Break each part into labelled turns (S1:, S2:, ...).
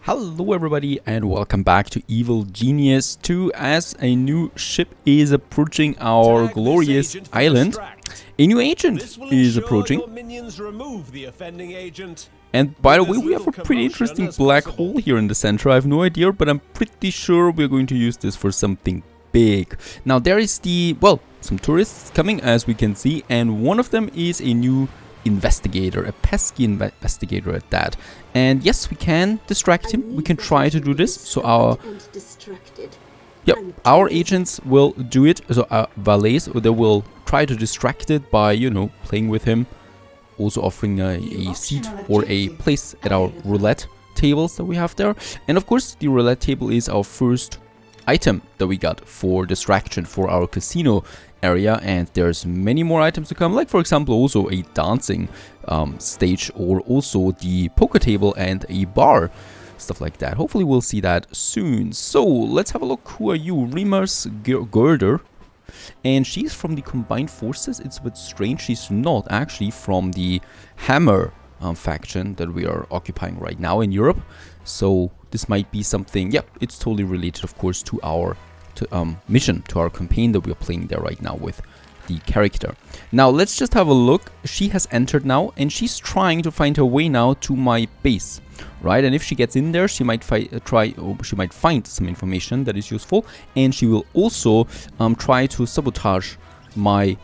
S1: Hello everybody and welcome back to Evil Genius 2 as a new ship is approaching our glorious island. A new agent is approaching. And by the way, we have a pretty interesting black hole here in the center. I have no idea, but I'm pretty sure we're going to use this for something big. Now there is some tourists coming, as we can see, and one of them is a new investigator, a pesky investigator at that. And yes, we can distract him. We can try to do this. So our agents will do it. So our valets, they will try to distract it by, you know, playing with him, also offering a seat or a place at our roulette tables that we have there. And of course, the roulette table is our first item that we got for distraction for our casino area, and there's many more items to come, like for example also a dancing stage, or also the poker table and a bar, stuff like that. Hopefully we'll see that soon. So let's have a look. Who are you? Rima's Girder, and she's from the combined forces. It's a bit strange, she's not actually from the Hammer faction that we are occupying right now in Europe. So this might be something, it's totally related of course to our mission, to our campaign that we are playing there right now with the character. Now let's just have a look. She has entered now and she's trying to find her way now to my base, right? And if she gets in there, she might she might find some information that is useful, and she will also try to sabotage my,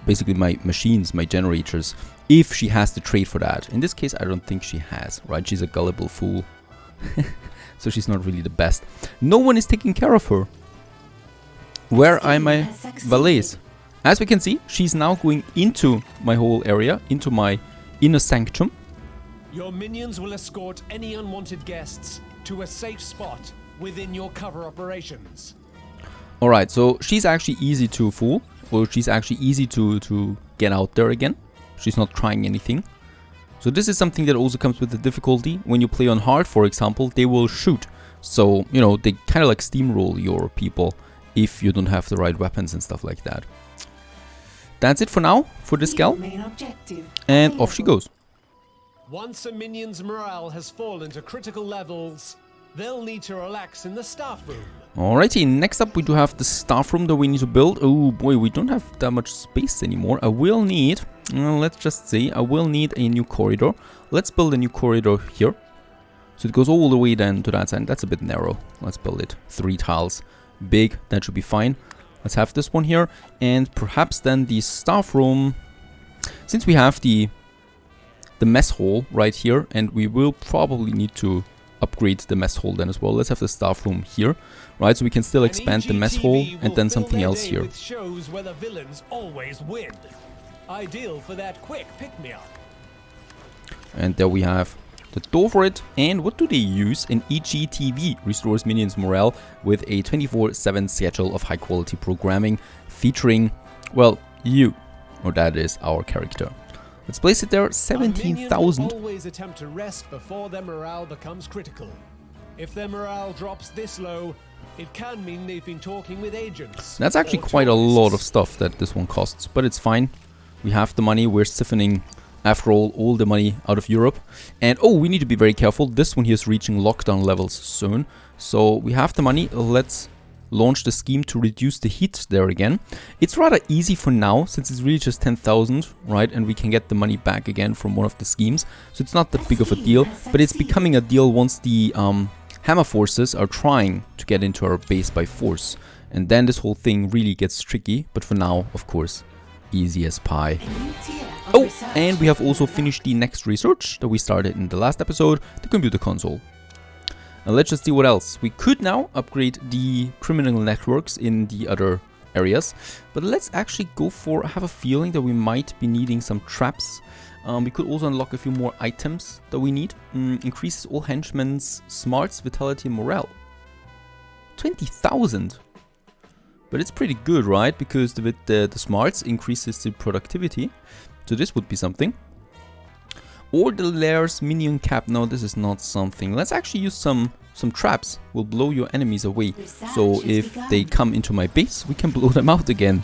S1: basically my machines, my generators, if she has the trait for that. In this case, I don't think she has, right? She's a gullible fool. So she's not really the best. No one is taking care of her. Where are my valets? As we can see, she's now going into my whole area, into my inner sanctum.
S2: Your minions will escort any unwanted guests to a safe spot within your cover operations.
S1: Alright, so she's actually easy to fool, or she's actually easy to get out there again. She's not trying anything. So this is something that also comes with the difficulty. When you play on hard, for example, they will shoot. So, you know, they kind of like steamroll your people if you don't have the right weapons and stuff like that. That's it for now, for this gal. And off she goes.
S2: Once a minion's morale has fallen to critical levels, they'll need to relax in the staff room.
S1: Alrighty, next up we do have the staff room that we need to build. Oh boy, we don't have that much space anymore. I will need, let's just say, I will need a new corridor. Let's build a new corridor here. So it goes all the way then to that side. That's a bit narrow. Let's build it 3 tiles big. That should be fine. Let's have this one here. And perhaps then the staff room, since we have the mess hall right here, and we will probably need to upgrade the mess hall then as well. Let's have the staff room here, right? So we can still expand the mess hall and then something else here.
S2: Shows where the villains always win. Ideal for that quick pick-me-up.
S1: And there we have the door for it. And what do they use? An EGTV restores minions morale with a 24/7 schedule of high-quality programming featuring, well, you, or that is our character. Let's place it there, 17,000.
S2: Always attempt to rest before their morale becomes critical. If their morale drops this low, it can mean they've been talking with agents.
S1: That's actually quite a lot of stuff that this one costs, but it's fine. We have the money. We're siphoning, after all the money out of Europe. And oh, we need to be very careful. This one here is reaching lockdown levels soon. So we have the money. Let's launch the scheme to reduce the heat there again. It's rather easy for now, since it's really just 10,000, right? And we can get the money back again from one of the schemes. So it's not that big of a deal, but it's becoming a deal once the Hammer forces are trying to get into our base by force. And then this whole thing really gets tricky. But for now, of course, easy as pie. Oh, and we have also finished the next research that we started in the last episode, the computer console. Now let's just see what else. We could now upgrade the criminal networks in the other areas, but let's actually go for, I have a feeling that we might be needing some traps. We could also unlock a few more items that we need. Increases all henchmen's smarts, vitality and morale. 20,000. But it's pretty good, right? Because the smarts increases the productivity. So this would be something. Or the Lair's minion cap. No, this is not something. Let's actually use some traps. We'll blow your enemies away. So if they come into my base, we can blow them out again.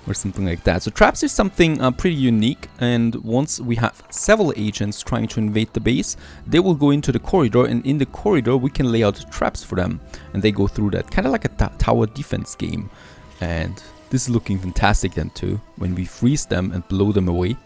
S1: or something like that. So traps is something pretty unique, and once we have several agents trying to invade the base, they will go into the corridor, and in the corridor we can lay out traps for them, and they go through that, kind of like a tower defense game. And this is looking fantastic then too, when we freeze them and blow them away.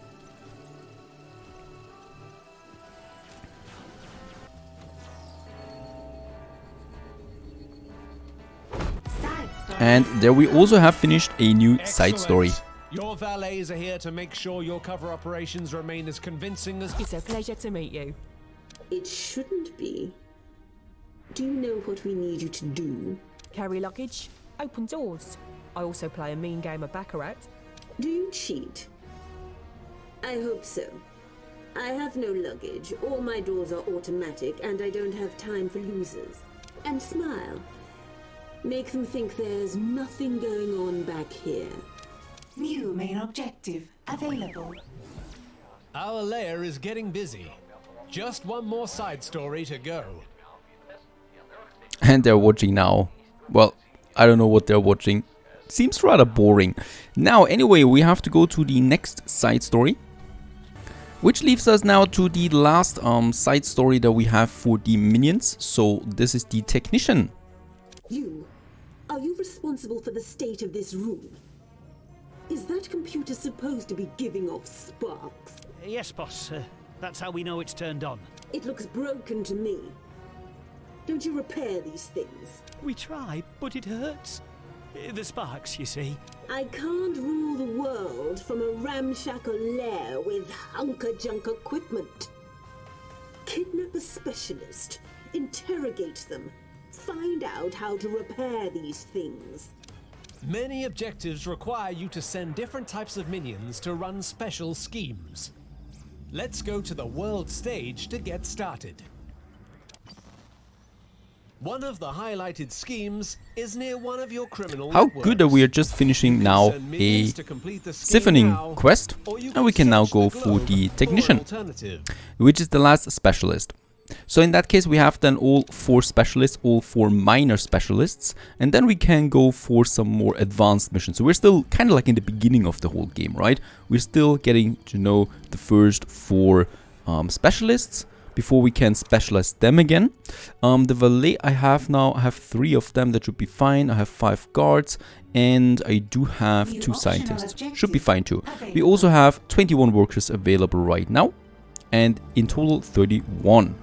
S1: And there we also have finished a new side story.
S2: Your valets are here to make sure your cover operations remain as convincing as...
S3: It's a pleasure to meet you.
S4: It shouldn't be. Do you know what we need you to do?
S3: Carry luggage, open doors. I also play a mean game of Baccarat.
S4: Do you cheat? I hope so. I have no luggage, all my doors are automatic, and I don't have time for losers. And smile. Make them think there's nothing going on back here.
S5: New main objective available.
S2: Our lair is getting busy. Just one more side story to go.
S1: And they're watching now. Well, I don't know what they're watching. Seems rather boring. Now, anyway, we have to go to the next side story. Which leaves us now to the last side story that we have for the minions. So this is the technician.
S4: Are you responsible for the state of this room? Is that computer supposed to be giving off sparks?
S6: Yes, boss. That's how we know it's turned on.
S4: It looks broken to me. Don't you repair these things?
S6: We try, but it hurts. The sparks, you see.
S4: I can't rule the world from a ramshackle lair with hunker-junk equipment. Kidnap a specialist, interrogate them, find out how to repair these things.
S2: Many objectives require you to send different types of minions to run special schemes. Let's go to the world stage to get started. One of the highlighted schemes is near one of your criminal
S1: How
S2: networks.
S1: good that we are just finishing now a siphoning quest, and we can now go for the technician, which is the last specialist. So in that case we have then all 4 specialists, all 4 minor specialists, and then we can go for some more advanced missions. So we're still kind of like in the beginning of the whole game, right? We're still getting to know the first 4 specialists before we can specialize them again. The valet I have now, I have 3 of them, that should be fine. I have 5 guards, and I do have 2 scientists, should be fine too. We also have 21 workers available right now, and in total 31.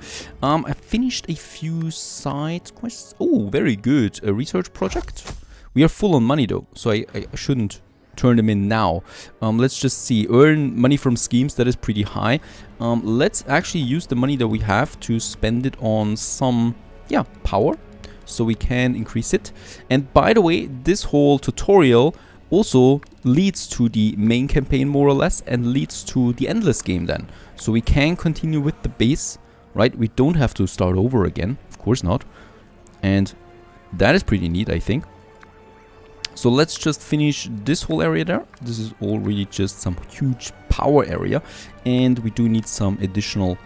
S1: I finished a few side quests. Oh, very good. A research project. We are full on money though, so I shouldn't turn them in now. Let's just see. Earn money from schemes, that is pretty high. Let's actually use the money that we have to spend it on some, power, so we can increase it. And by the way, this whole tutorial also leads to the main campaign more or less, and leads to the endless game then. So we can continue with the base, right? We don't have to start over again, of course not. And that is pretty neat, I think. So let's just finish this whole area there. This is already just some huge power area, and we do need some additional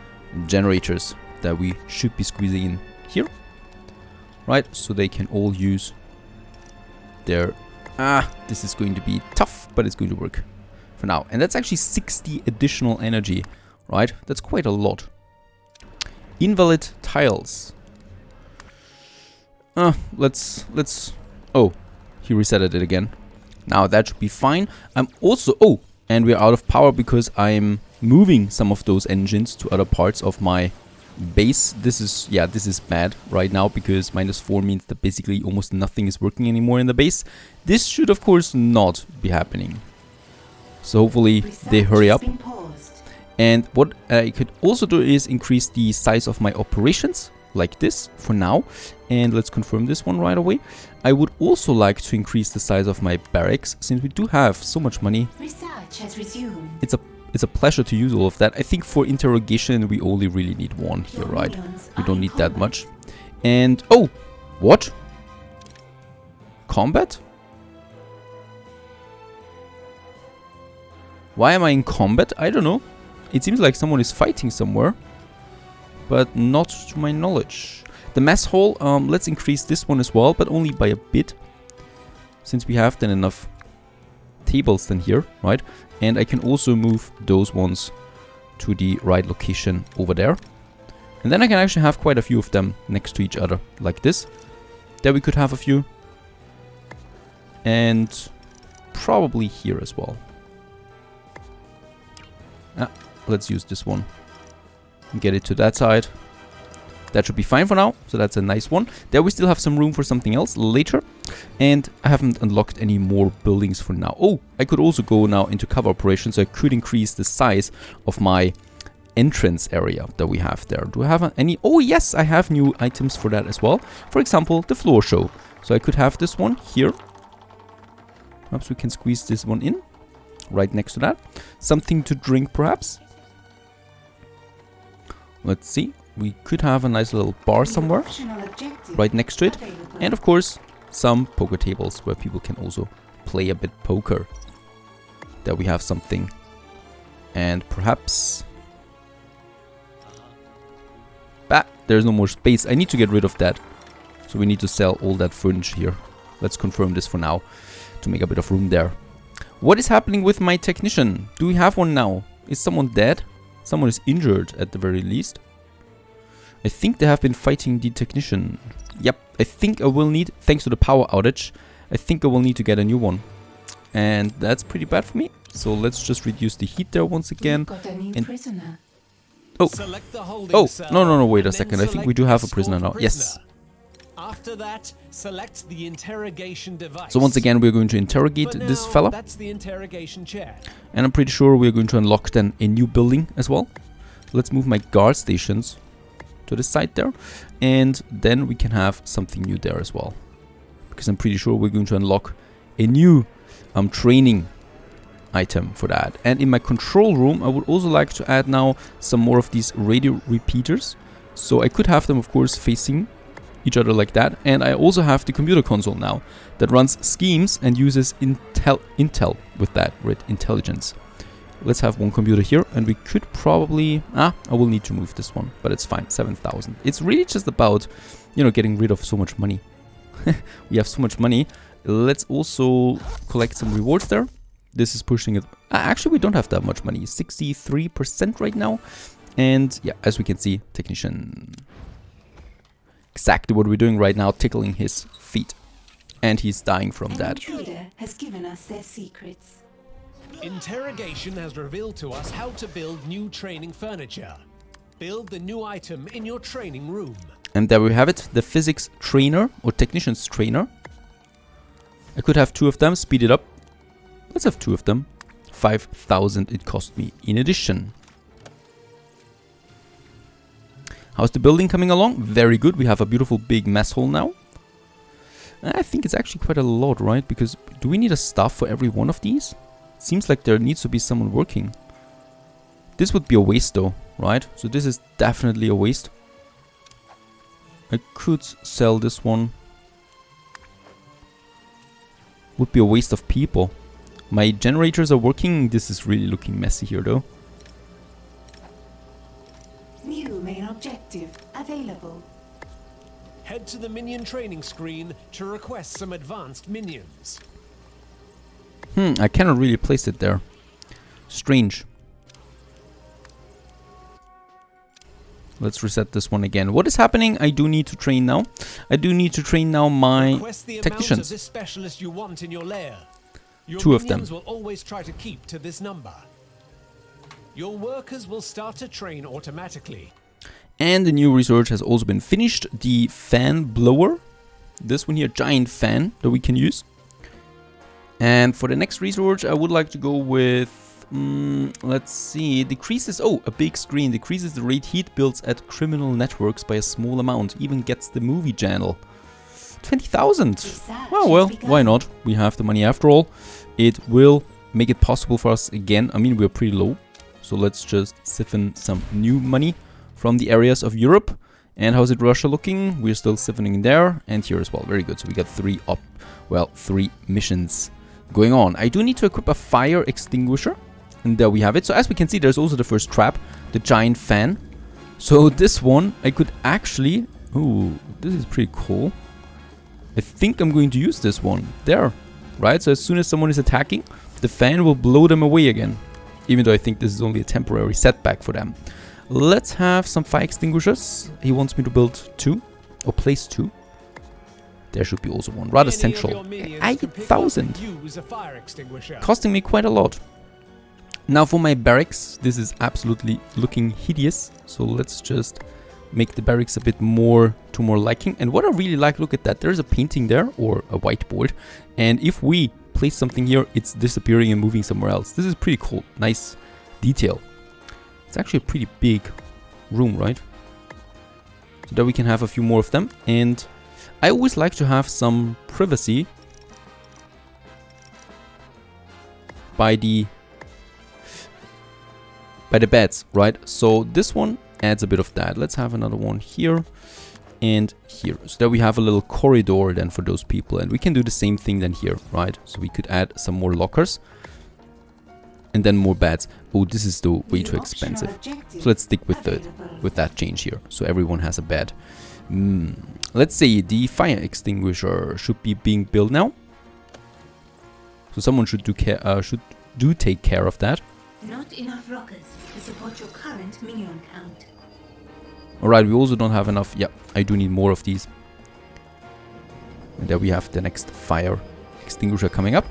S1: generators that we should be squeezing in here, right? So they can all use their... this is going to be tough, but it's going to work for now. And that's actually 60 additional energy, right? That's quite a lot. Invalid tiles. Let's... Oh, he resetted it again. Now that should be fine. I'm also... Oh, and we're out of power because I'm moving some of those engines to other parts of my base. This is bad right now, because -4 means that basically almost nothing is working anymore in the base. This should of course not be happening. So hopefully they hurry up. And what I could also do is increase the size of my operations, like this, for now. And let's confirm this one right away. I would also like to increase the size of my barracks, since we do have so much money.
S5: Research has resumed.
S1: It's a pleasure to use all of that. I think for interrogation we only really need 1 here, right? We don't need that much. And... Oh! What? Combat? Why am I in combat? I don't know. It seems like someone is fighting somewhere, but not to my knowledge. The mess hall, let's increase this one as well, but only by a bit, since we have then enough tables than here, right? And I can also move those ones to the right location over there. And then I can actually have quite a few of them next to each other, like this. There we could have a few. And probably here as well. Let's use this one. And get it to that side. That should be fine for now. So that's a nice one. There we still have some room for something else later. And I haven't unlocked any more buildings for now. Oh, I could also go now into cover operations. So I could increase the size of my entrance area that we have there. Do I have any? Oh yes, I have new items for that as well. For example, the floor show. So I could have this one here. Perhaps we can squeeze this one in. Right next to that. Something to drink perhaps. Let's see. We could have a nice little bar somewhere. Right next to it. And of course, some poker tables where people can also play a bit poker. There we have something. And perhaps... there's no more space. I need to get rid of that. So we need to sell all that furniture here. Let's confirm this for now. To make a bit of room there. What is happening with my technician? Do we have one now? Is someone dead? Someone is injured at the very least. I think they have been fighting the technician. Yep, I think I will need, thanks to the power outage, I think I will need to get a new one. And that's pretty bad for me. So let's just reduce the heat there once again.
S5: Prisoner.
S1: Oh, no, wait a second. I think we do have a prisoner now. Yes.
S2: After that, select the interrogation device.
S1: So once again, we're going to interrogate this fella.
S2: That's the interrogation chair.
S1: And I'm pretty sure we're going to unlock then a new building as well. Let's move my guard stations to the side there. And then we can have something new there as well. Because I'm pretty sure we're going to unlock a new training item for that. And in my control room, I would also like to add now some more of these radio repeaters. So I could have them, of course, facing each other like that. And I also have the computer console now that runs schemes and uses intel with that, with intelligence. Let's have one computer here, and we could probably... I will need to move this one, but it's fine, 7,000. It's really just about, you know, getting rid of so much money. We have so much money. Let's also collect some rewards there. This is pushing it... actually, we don't have that much money. 63% right now. And yeah, as we can see, technician... Exactly what we're doing right now, tickling his feet. And he's dying from that.
S5: Intruder has given us their secrets.
S2: Interrogation has revealed to us how to build new training furniture. Build the new item in your training room.
S1: And there we have it, the physics trainer or technician's trainer. I could have two of them, speed it up. Let's have two of them. 5,000 it cost me in addition. How's the building coming along? Very good. We have a beautiful big mess hall now. I think it's actually quite a lot, right? Because do we need a staff for every one of these? Seems like there needs to be someone working. This would be a waste though, right? So this is definitely a waste. I could sell this one. Would be a waste of people. My generators are working. This is really looking messy here though.
S5: New main objective available.
S2: Head to the minion training screen to request some advanced minions.
S1: I cannot really place it there. Strange. Let's reset this one again. What is happening? I do need to train now. I do need to train now my
S2: Request the
S1: technicians.
S2: amount of this specialist you want in your lair. Your
S1: Two of them.
S2: minions will always try to keep to this number. Your workers will start to train automatically.
S1: And the new research has also been finished. The fan blower. This one here, giant fan that we can use. And for the next research, I would like to go with, let's see, decreases, a big screen, decreases the rate heat builds at criminal networks by a small amount, even gets the movie channel. 20,000! Well, why not? We have the money after all. It will make it possible for us again. I mean, we're pretty low, so let's just siphon some new money from the areas of Europe. And how's it Russia looking? We're still siphoning there, and here as well. Very good, so we got 3 missions going on. I do need to equip a fire extinguisher, and there we have it. So as we can see, there's also the first trap, the giant fan. So this one I could actually, this is pretty cool. I think I'm going to use this one there, right? So as soon as someone is attacking, the fan will blow them away again. Even though I think this is only a temporary setback for them. Let's have some fire extinguishers. He wants me to build 2 or place 2. There should be also one, rather central. 8,000, costing me quite a lot. Now for my barracks, this is absolutely looking hideous. So let's just make the barracks a bit more to more liking. And what I really like, look at that, there's a painting there or a whiteboard. And if we place something here, it's disappearing and moving somewhere else. This is pretty cool, nice detail. It's actually a pretty big room, right? So that we can have a few more of them. And I always like to have some privacy by the beds, right? So this one adds a bit of that. Let's have another one here and here. So that we have a little corridor then for those people. And we can do the same thing then here, right? So we could add some more lockers and then more beds. Oh, this is though way too expensive. So let's stick with that change here. So everyone has a bed. Let's say the fire extinguisher should be being built now. So someone should take care of that.
S5: Not enough rockets to support your current minion count.
S1: Alright, we also don't have enough. Yeah, I do need more of these. And there we have the next fire extinguisher coming up.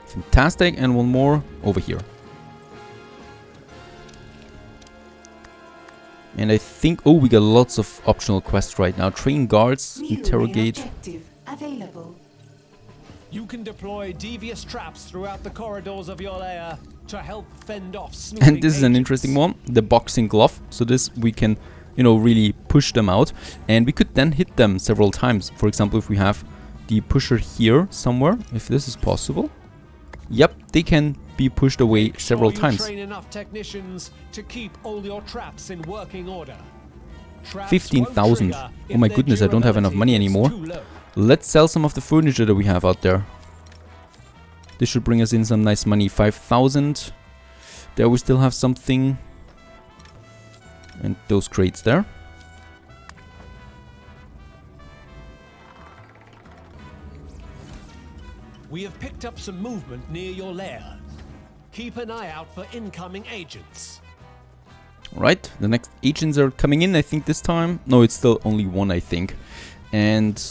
S1: Fantastic, and one more over here. And I think, oh, we got lots of optional quests right now. Train guards, interrogate.
S5: Available.
S2: You can deploy devious traps throughout the corridors of your lair to help fend off snooping
S1: And this is an interesting one, the boxing glove. So this we can, you know, really push them out. And we could then hit them several times. For example, if we have the pusher here somewhere, if this is possible. Yep, they can be pushed away several times.
S2: Train enough technicians to keep all your traps in working order.
S1: 15,000. Oh my goodness, I don't have enough money anymore. Let's sell some of the furniture that we have out there. This should bring us in some nice money. 5,000. There we still have something. And those crates there.
S2: We have picked up some movement near your lair. Keep an eye out for incoming agents.
S1: Right, the next agents are coming in, I think this time. No, it's still only one, I think. And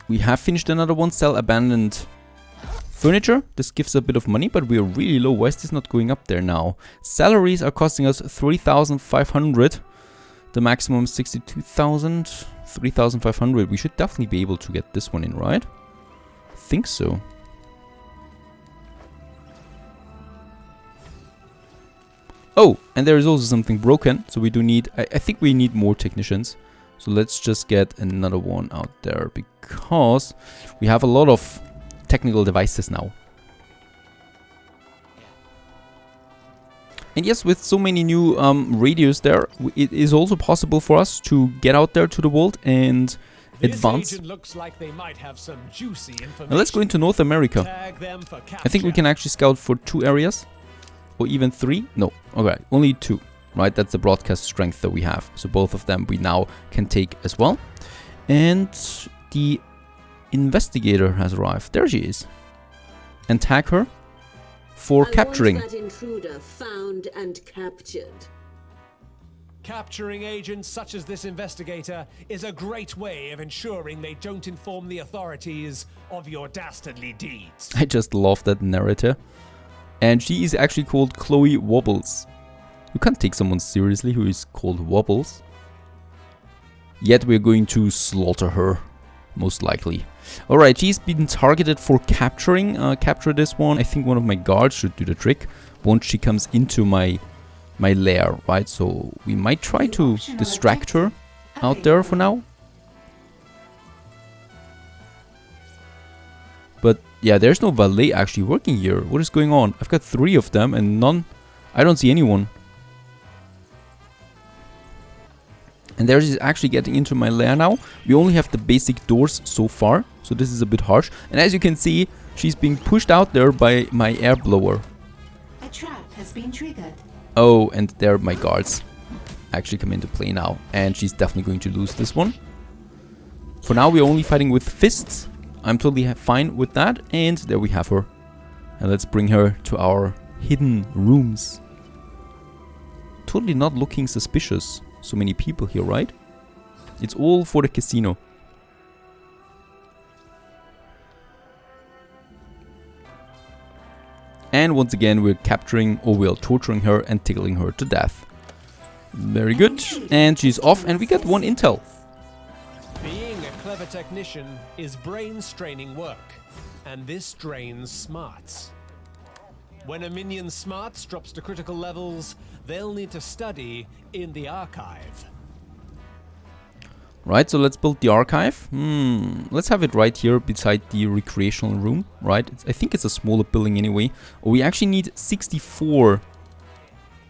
S1: we have finished another one. Sell abandoned furniture. This gives a bit of money, but we are really low. Why is this not going up there now? Salaries are costing us 3,500. The maximum is 62,000. 3,500. We should definitely be able to get this one in, right? I think so. Oh, and there is also something broken. So we do need, I think we need more technicians. So let's just get another one out there because we have a lot of technical devices now. And yes, with so many new radios there, it is also possible for us to get out there to the world and advance.
S2: This agent looks like they might have some juicy information.
S1: Now let's go into North America.
S2: Tag them for
S1: I think we can actually scout for 2 areas. Or even 3? No, okay, only 2. Right, that's the broadcast strength that we have. So both of them we now can take as well. And the investigator has arrived. There she is. And tag her for capturing.
S4: I want that intruder found and captured.
S2: Capturing agents such as this investigator is a great way of ensuring they don't inform the authorities of your dastardly deeds.
S1: I just love that narrator. And she is actually called Chloe Wobbles. You can't take someone seriously who is called Wobbles. Yet we're going to slaughter her, most likely. Alright, she's been targeted for capturing. Capture this one. I think one of my guards should do the trick once she comes into my lair, right? So we might try to distract her out there for now. But yeah, there's no valet actually working here. What is going on? I've got 3 of them and none. I don't see anyone. And there she's actually getting into my lair now. We only have the basic doors so far. So this is a bit harsh. And as you can see, she's being pushed out there by my air blower.
S5: A trap has been triggered.
S1: Oh, and there my guards actually come into play now. And she's definitely going to lose this one. For now, we're only fighting with fists. I'm totally fine with that. And there we have her. And let's bring her to our hidden rooms. Totally not looking suspicious. So many people here, right? It's all for the casino. And once again, we're capturing or we're torturing her and tickling her to death. Very good. And she's off and we get 1 intel.
S2: Being a clever technician is brain-straining work, and this drains smarts. When a minion's smarts drops to critical levels, they'll need to study in the archive.
S1: Right, so let's build the archive. Let's have it right here beside the recreational room, right? I think it's a smaller building anyway. Oh, we actually need 64.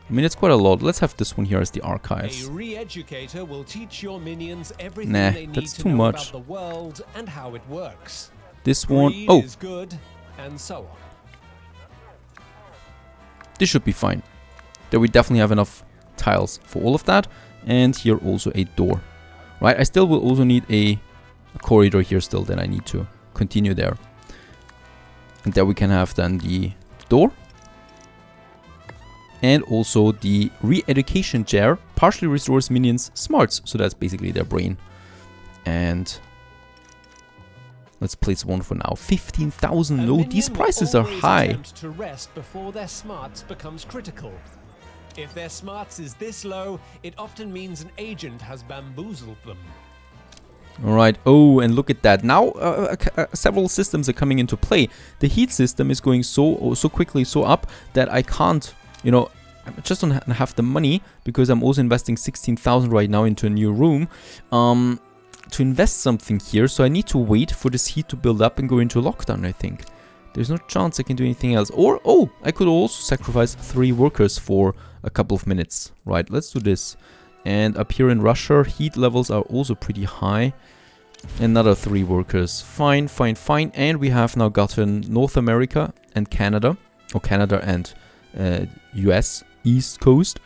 S1: I mean, it's quite a lot. Let's have this one here as the archives.
S2: A re-educator will teach your minions everything
S1: Nah,
S2: they need
S1: that's
S2: to
S1: too
S2: know
S1: much.
S2: about the world and how it works.
S1: This one,
S2: Greed
S1: oh,
S2: is good, and so on.
S1: this should be fine. There we definitely have enough tiles for all of that. And here also a door. Right, I still will also need a corridor here still that I need to continue there. And there we can have then the door. And also the re-education chair partially restores minions' smarts. So that's basically their brain. And let's place one for now. 15,000. No, these prices are high.
S2: To rest before their smarts becomes critical. If their smarts is this low, it often means an agent has bamboozled them.
S1: Alright, oh, and look at that. Now, several systems are coming into play. The heat system is going so quickly, so up, that I can't, you know, I just don't have the money, because I'm also investing 16,000 right now into a new room, to invest something here. So I need to wait for this heat to build up and go into lockdown, I think. There's no chance I can do anything else. Or, oh, I could also sacrifice 3 workers for a couple of minutes. Right, let's do this. And up here in Russia, heat levels are also pretty high. Another 3 workers. Fine, fine, fine. And we have now gotten North America and Canada. Or Canada and US East Coast.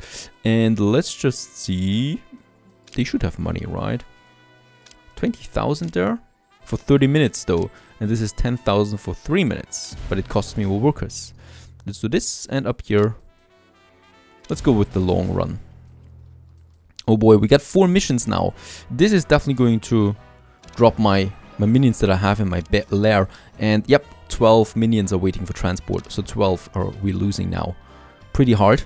S1: And let's just see. They should have money, right? 20,000 there. For 30 minutes though. And this is 10,000 for 3 minutes. But it costs me more workers. Let's do this. And up here, let's go with the long run. Oh boy, we got 4 missions now. This is definitely going to drop my minions that I have in my lair. And yep, 12 minions are waiting for transport. So 12 are we losing now. Pretty hard.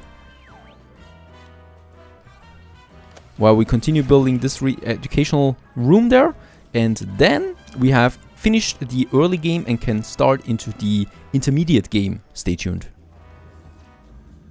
S1: While we continue building this educational room there. And then we have finished the early game and can start into the intermediate game. Stay tuned.